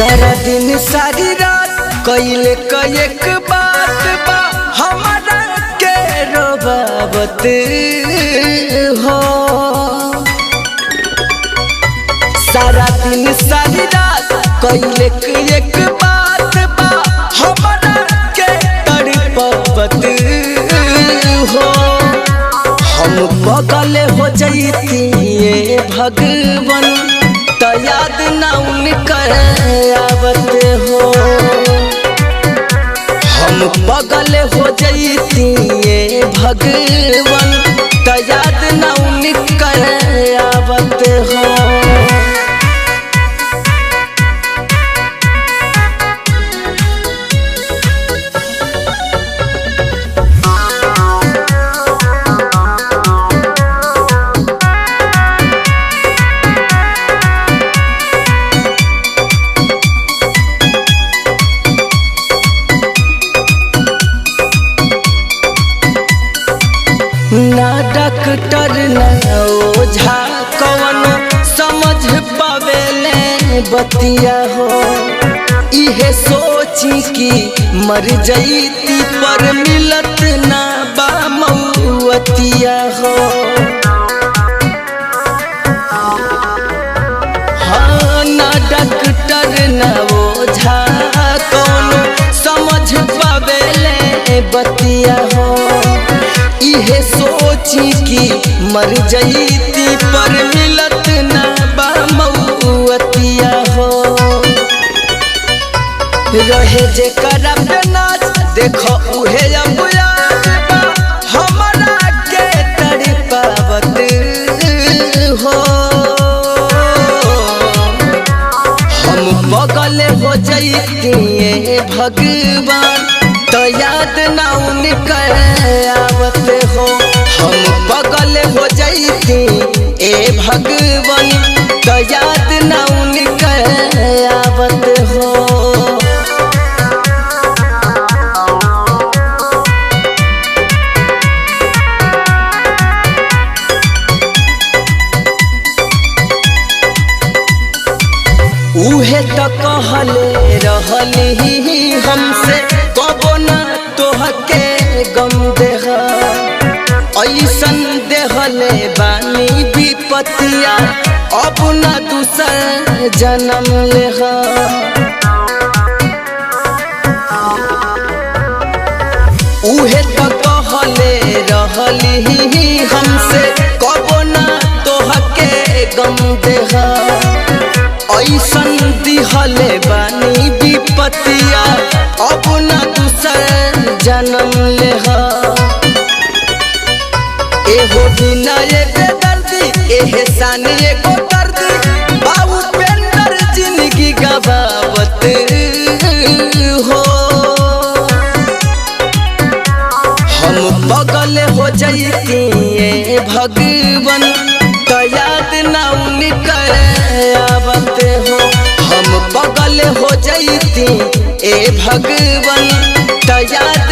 सारा दिन सारी रात कइले कयेक बात बा हमारा के रोबावत हो। सारा दिन सारी रात कइले कयेक बात बा हमारा के तड़पावत हो। हम बगल हो जैती भगवान तो याद ना उनकर आवत हो। हम बगल हो जैती भगवान तो याद ना उनकर आवत हो। ना डॉक्टर ना ओझा कौनो समझ पावेले बतिया हो। इहे सोची कि मर जईती पर मिलत ना बा मौतिया हो। हाँ ना डॉक्टर ना ओझा कौनो समझ पावेले बतिया हो। इहे सोची कि मर जईती पर मिलत ना बा मौतिया हो। रहे जे करा पे नाच देखो उहे अब याद बा हमारा के तड़पावत हो। हम बगल हो जईती भगवान तो याद ना उनकर आवत हो। हम बगल हो जईती भगवान तो याद ना उनकर आवत हो। उहे तो कहले रहली हमसे कबो ना तोहके गम देहा। ऐसन देहले बानी विपतिया अब ना दूसर जन्म लेहा। उहे तो कहले रहली हमसे कबो ना तोहके गम देहा। ऐसन दिहले बानी विपतिया अब ना दूसर जन्म लेहा। एहो बिना बेदर्दी एहसान एगो दर्दी बाबू पेंडर जिंदगी गवावत हो। हम बगल हो जईती भगवान तो याद ना उनकर आवत हो। हम बगल हो जईती भगवान तो याद